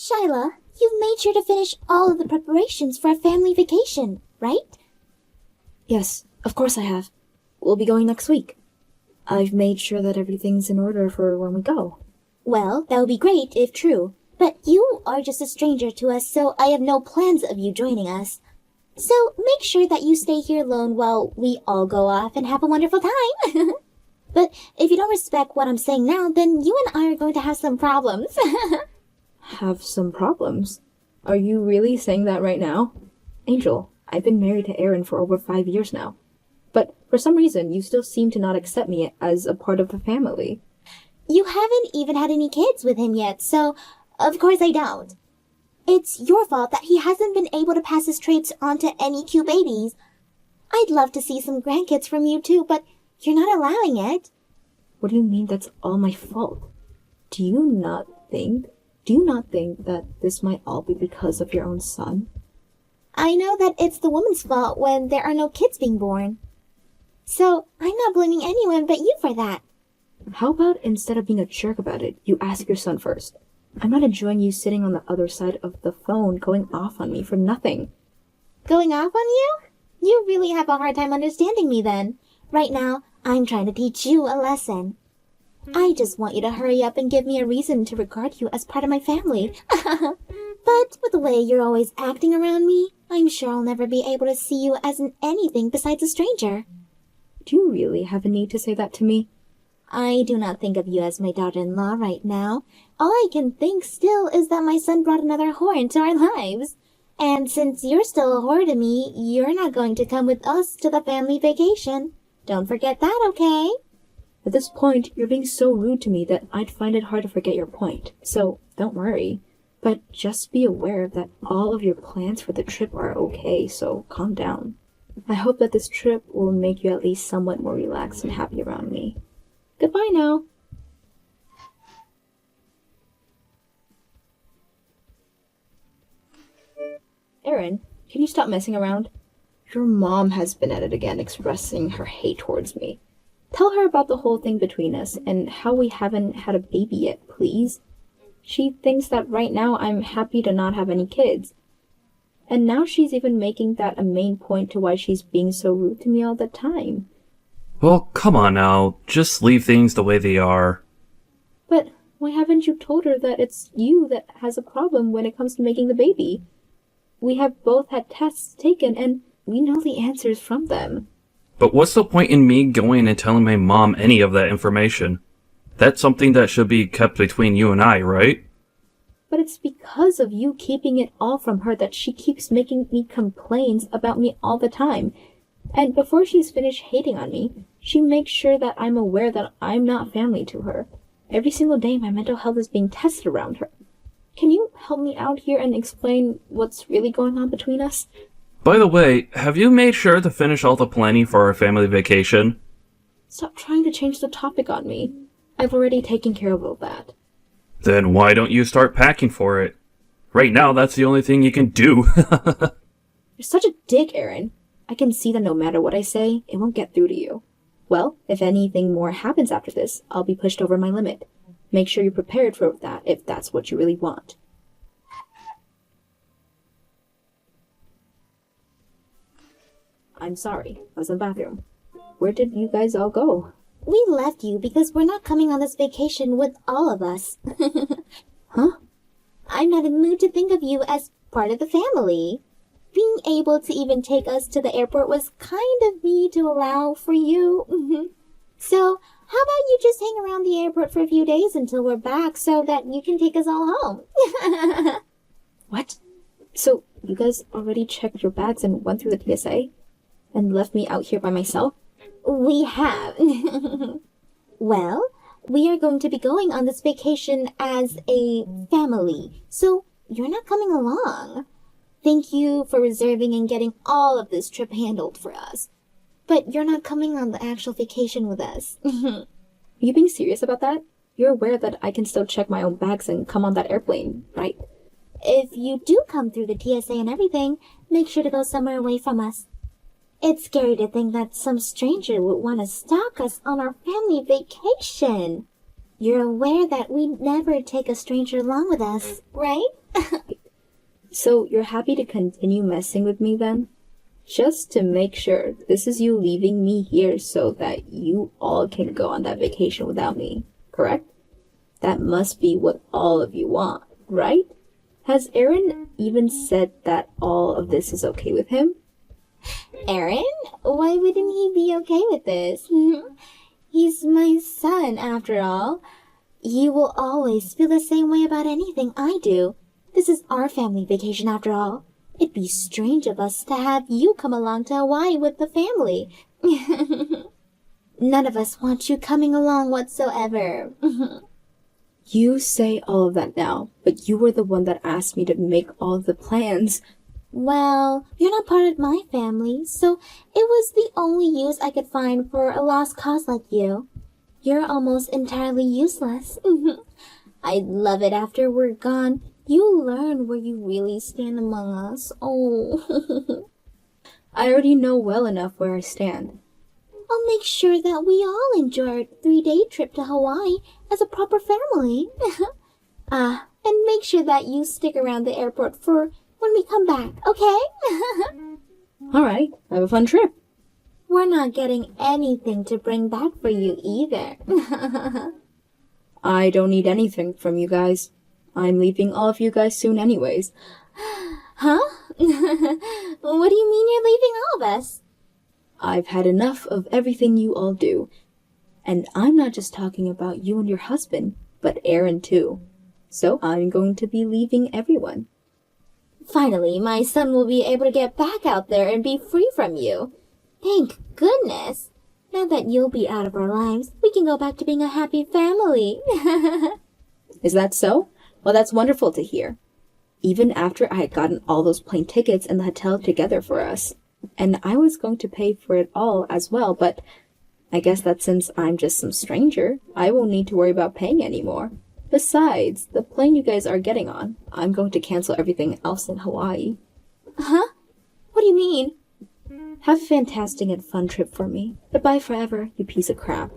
Shyla, you've made sure to finish all of the preparations for a family vacation, right? Yes, of course I have. We'll be going next week. I've made sure that everything's in order for when we go. Well, that would be great if true. But you are just a stranger to us, so I have no plans of you joining us. So make sure that you stay here alone while we all go off and have a wonderful time. But if you don't respect what I'm saying now, then you and I are going to have some problems. Have some problems? Are you really saying that right now? Angel, I've been married to Aaron for over 5 years now. But for some reason, you still seem to not accept me as a part of the family. You haven't even had any kids with him yet, so of course I don't. It's your fault that he hasn't been able to pass his traits on to any cute babies. I'd love to see some grandkids from you too, but you're not allowing it. What do you mean that's all my fault? Do you not think that this might all be because of your own son? I know that it's the woman's fault when there are no kids being born. So I'm not blaming anyone but you for that. How about instead of being a jerk about it, you ask your son first? I'm not enjoying you sitting on the other side of the phone going off on me for nothing. Going off on you? You really have a hard time understanding me then. Right now, I'm trying to teach you a lesson. I just want you to hurry up and give me a reason to regard you as part of my family. But with the way you're always acting around me, I'm sure I'll never be able to see you as anything besides a stranger. Do you really have a need to say that to me? I do not think of you as my daughter-in-law right now. All I can think still is that my son brought another whore into our lives. And since you're still a whore to me, you're not going to come with us to the family vacation. Don't forget that, okay? At this point, you're being so rude to me that I'd find it hard to forget your point. So, don't worry. But just be aware that all of your plans for the trip are okay, so calm down. I hope that this trip will make you at least somewhat more relaxed and happy around me. Goodbye now. Aaron, can you stop messing around? Your mom has been at it again, expressing her hate towards me. Tell her about the whole thing between us and how we haven't had a baby yet, please. She thinks that right now I'm happy to not have any kids. And now she's even making that a main point to why she's being so rude to me all the time. Well, come on now. Just leave things the way they are. But why haven't you told her that it's you that has a problem when it comes to making the baby? We have both had tests taken and we know the answers from them. But what's the point in me going and telling my mom any of that information? That's something that should be kept between you and I, right? But it's because of you keeping it all from her that she keeps making me complaints about me all the time. And before she's finished hating on me, she makes sure that I'm aware that I'm not family to her. Every single day my mental health is being tested around her. Can you help me out here and explain what's really going on between us? By the way, have you made sure to finish all the planning for our family vacation? Stop trying to change the topic on me. I've already taken care of all that. Then why don't you start packing for it? Right now, that's the only thing you can do. You're such a dick, Aaron. I can see that no matter what I say, it won't get through to you. Well, if anything more happens after this, I'll be pushed over my limit. Make sure you're prepared for that if that's what you really want. I'm sorry. I was in the bathroom. Where did you guys all go? We left you because we're not coming on this vacation with all of us. Huh? I'm not in the mood to think of you as part of the family. Being able to even take us to the airport was kind of me to allow for you. So, how about you just hang around the airport for a few days until we're back so that you can take us all home? What? So, you guys already checked your bags and went through the TSA? And left me out here by myself? We have. Well, we are going to be going on this vacation as a family, so you're not coming along. Thank you for reserving and getting all of this trip handled for us. But you're not coming on the actual vacation with us. Are you being serious about that? You're aware that I can still check my own bags and come on that airplane, right? If you do come through the TSA and everything, make sure to go somewhere away from us. It's scary to think that some stranger would want to stalk us on our family vacation. You're aware that we'd never take a stranger along with us, right? So you're happy to continue messing with me then? Just to make sure, this is you leaving me here so that you all can go on that vacation without me, correct? That must be what all of you want, right? Has Aaron even said that all of this is okay with him? Aaron? Why wouldn't he be okay with this? He's my son, after all. He will always feel the same way about anything I do. This is our family vacation, after all. It'd be strange of us to have you come along to Hawaii with the family. None of us want you coming along whatsoever. You say all of that now, but you were the one that asked me to make all the plans. Well, you're not part of my family, so it was the only use I could find for a lost cause like you. You're almost entirely useless. I'd love it after we're gone. You learn where you really stand among us. Oh. I already know well enough where I stand. I'll make sure that we all enjoy our 3-day trip to Hawaii as a proper family. And make sure that you stick around the airport for when we come back, okay? Alright, have a fun trip. We're not getting anything to bring back for you either. I don't need anything from you guys. I'm leaving all of you guys soon anyways. Huh? What do you mean you're leaving all of us? I've had enough of everything you all do. And I'm not just talking about you and your husband, but Aaron too. So I'm going to be leaving everyone. Finally, my son will be able to get back out there and be free from you. Thank goodness. Now that you'll be out of our lives, we can go back to being a happy family. Is that so? Well, that's wonderful to hear. Even after I had gotten all those plane tickets and the hotel together for us. And I was going to pay for it all as well, but I guess that since I'm just some stranger, I won't need to worry about paying anymore. Besides, the plane you guys are getting on, I'm going to cancel everything else in Hawaii. Huh? What do you mean? Have a fantastic and fun trip for me. Goodbye forever, you piece of crap.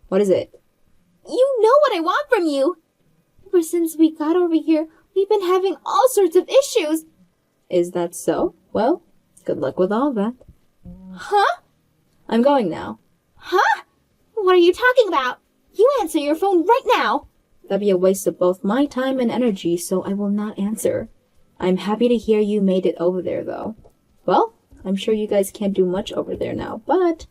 What is it? You know what I want from you. Ever since we got over here, we've been having all sorts of issues. Is that so? Well, good luck with all that. Huh? I'm going now. Huh? What are you talking about? You answer your phone right now. That'd be a waste of both my time and energy, so I will not answer. I'm happy to hear you made it over there, though. Well, I'm sure you guys can't do much over there now, but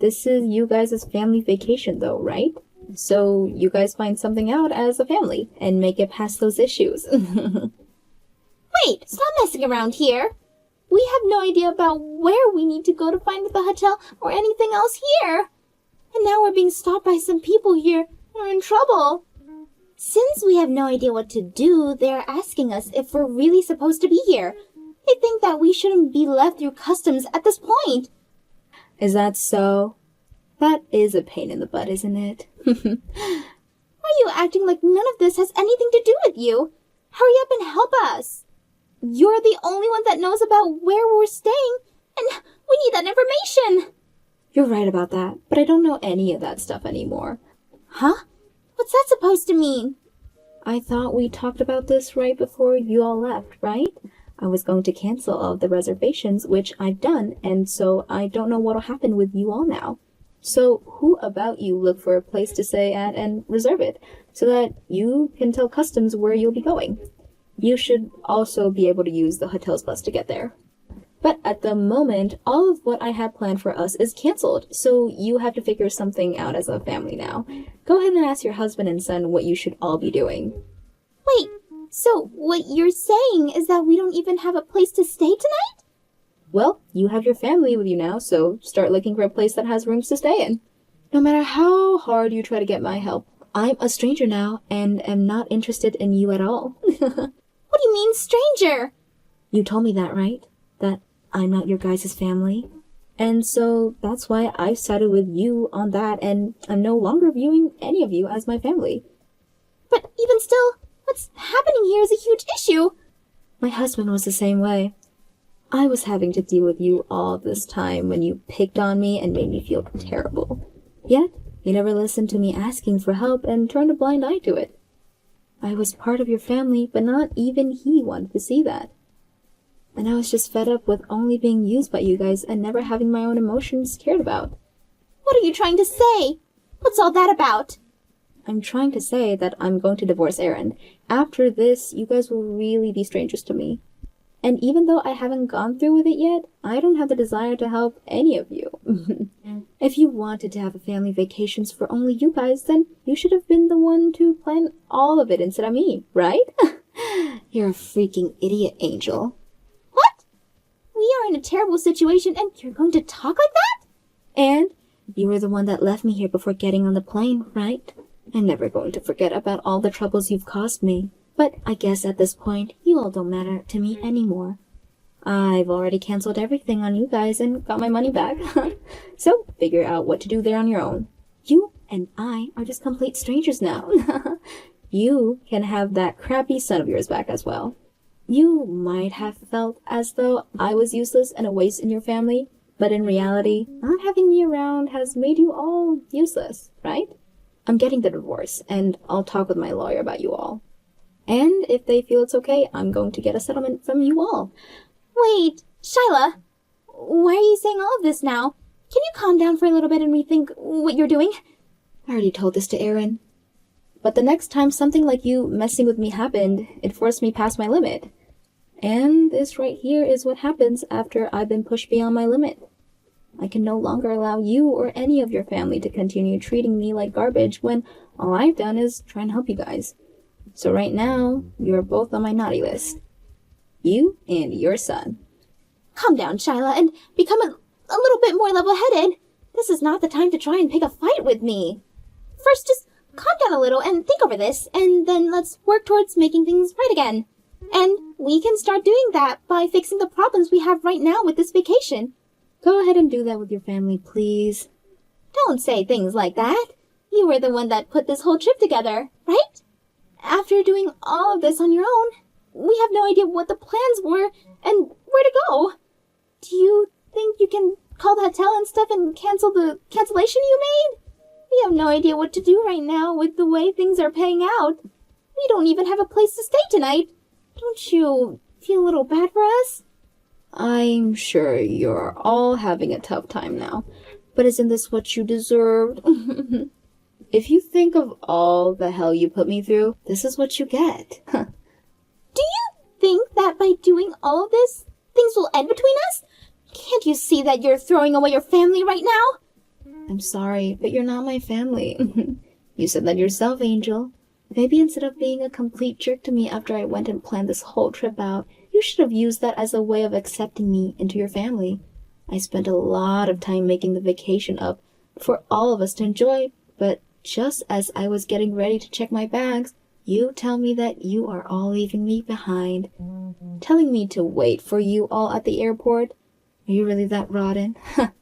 this is you guys' family vacation, though, right? So you guys find something out as a family and make it past those issues. Wait, stop messing around here. We have no idea about where we need to go to find the hotel or anything else here. And now we're being stopped by some people here and we're in trouble. Since we have no idea what to do, they're asking us if we're really supposed to be here. They think that we shouldn't be left through customs at this point. Is that so? That is a pain in the butt, isn't it? Why are you acting like none of this has anything to do with you? Hurry up and help us. You're the only one that knows about where we're staying, and we need that information. You're right about that, but I don't know any of that stuff anymore. Huh? What's that supposed to mean? I thought we talked about this right before you all left, right? I was going to cancel all of the reservations, which I've done, and so I don't know what'll happen with you all now. So who about you look for a place to stay at and reserve it, so that you can tell customs where you'll be going. You should also be able to use the hotel's bus to get there. But at the moment, all of what I had planned for us is canceled, so you have to figure something out as a family now. Go ahead and ask your husband and son what you should all be doing. Wait, so what you're saying is that we don't even have a place to stay tonight? Well, you have your family with you now, so start looking for a place that has rooms to stay in. No matter how hard you try to get my help, I'm a stranger now and am not interested in you at all. What do you mean, stranger? You told me that, right? That I'm not your guys' family. And so that's why I've sided with you on that, and I'm no longer viewing any of you as my family. But even still, what's happening here is a huge issue. My husband was the same way. I was having to deal with you all this time when you picked on me and made me feel terrible. Yet, you never listened to me asking for help and turned a blind eye to it. I was part of your family, but not even he wanted to see that. And I was just fed up with only being used by you guys and never having my own emotions cared about. What are you trying to say? What's all that about? I'm trying to say that I'm going to divorce Aaron. After this, you guys will really be strangers to me. And even though I haven't gone through with it yet, I don't have the desire to help any of you. If you wanted to have a family vacations for only you guys, then you should have been the one to plan all of it instead of me, right? You're a freaking idiot, Angel. What? We are in a terrible situation and you're going to talk like that? And you were the one that left me here before getting on the plane, right? I'm never going to forget about all the troubles you've caused me. But I guess at this point, you all don't matter to me anymore. I've already canceled everything on you guys and got my money back. So figure out what to do there on your own. You and I are just complete strangers now. You can have that crappy son of yours back as well. You might have felt as though I was useless and a waste in your family, but in reality, not having me around has made you all useless, right? I'm getting the divorce, and I'll talk with my lawyer about you all. And if they feel it's okay, I'm going to get a settlement from you all. Wait, Shyla, why are you saying all of this now? Can you calm down for a little bit and rethink what you're doing? I already told this to Aaron. But the next time something like you messing with me happened, it forced me past my limit. And this right here is what happens after I've been pushed beyond my limit. I can no longer allow you or any of your family to continue treating me like garbage when all I've done is try and help you guys. So right now, you're both on my naughty list. You and your son. Calm down, Shyla, and become a little bit more level-headed. This is not the time to try and pick a fight with me. First, just calm down a little and think over this, and then let's work towards making things right again. And we can start doing that by fixing the problems we have right now with this vacation. Go ahead and do that with your family, please. Don't say things like that. You were the one that put this whole trip together, right? After doing all of this on your own, we have no idea what the plans were and where to go. Do you think you can call the hotel and stuff and cancel the cancellation you made? We have no idea what to do right now with the way things are paying out. We don't even have a place to stay tonight. Don't you feel a little bad for us? I'm sure you're all having a tough time now, but isn't this what you deserved? If you think of all the hell you put me through, this is what you get. Do you think that by doing all of this, things will end between us? Can't you see that you're throwing away your family right now? I'm sorry, but you're not my family. You said that yourself, Angel. Maybe instead of being a complete jerk to me after I went and planned this whole trip out, you should have used that as a way of accepting me into your family. I spent a lot of time making the vacation up for all of us to enjoy, but just as I was getting ready to check my bags, you tell me that you are all leaving me behind, telling me to wait for you all at the airport. Are you really that rotten? That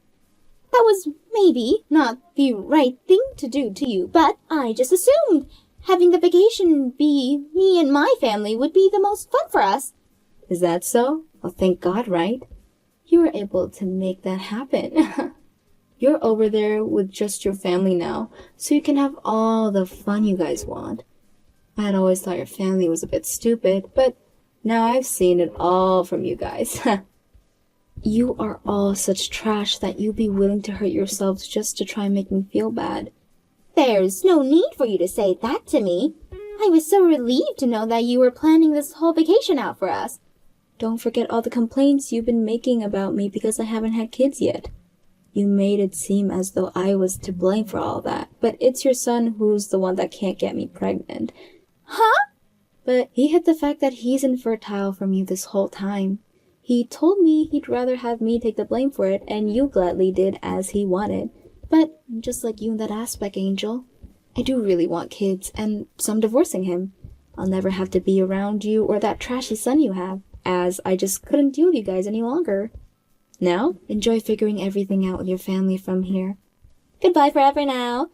was maybe not the right thing to do to you, but I just assumed having the vacation be me and my family would be the most fun for us. Is that so? Well, thank God, right? You were able to make that happen. You're over there with just your family now, so you can have all the fun you guys want. I had always thought your family was a bit stupid, but now I've seen it all from you guys. You are all such trash that you'd be willing to hurt yourselves just to try and make me feel bad. There's no need for you to say that to me. I was so relieved to know that you were planning this whole vacation out for us. Don't forget all the complaints you've been making about me because I haven't had kids yet. You made it seem as though I was to blame for all that, but it's your son who's the one that can't get me pregnant. Huh? But he hid the fact that he's infertile from you this whole time. He told me he'd rather have me take the blame for it, and you gladly did as he wanted. But just like you in that aspect, Angel, I do really want kids, and so I'm divorcing him. I'll never have to be around you or that trashy son you have, as I just couldn't deal with you guys any longer. Now, enjoy figuring everything out with your family from here. Goodbye forever now.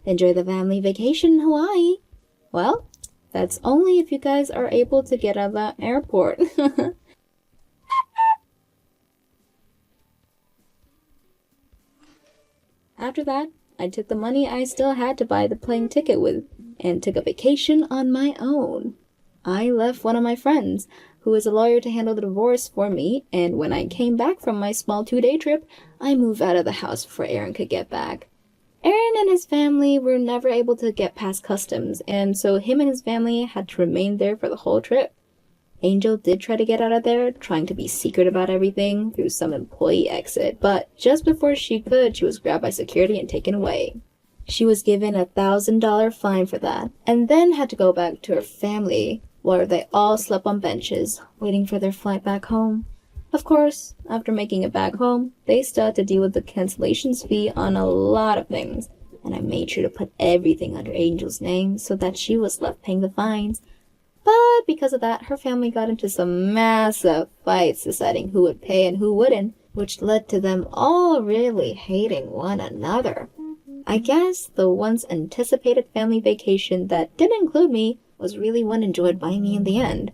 Enjoy the family vacation in Hawaii. Well, that's only if you guys are able to get out of the airport. After that, I took the money I still had to buy the plane ticket with and took a vacation on my own. I left one of my friends, who is a lawyer, to handle the divorce for me, and when I came back from my small 2-day trip, I moved out of the house before Aaron could get back. Aaron and his family were never able to get past customs, and so him and his family had to remain there for the whole trip. Angel did try to get out of there, trying to be secret about everything through some employee exit, but just before she could, she was grabbed by security and taken away. She was given a $1,000 fine for that, and then had to go back to her family, where they all slept on benches, waiting for their flight back home. Of course, after making it back home, they still had to deal with the cancellations fee on a lot of things, and I made sure to put everything under Angel's name so that she was left paying the fines. But because of that, her family got into some massive fights deciding who would pay and who wouldn't, which led to them all really hating one another. I guess the once anticipated family vacation that didn't include me was really one enjoyed by me in the end.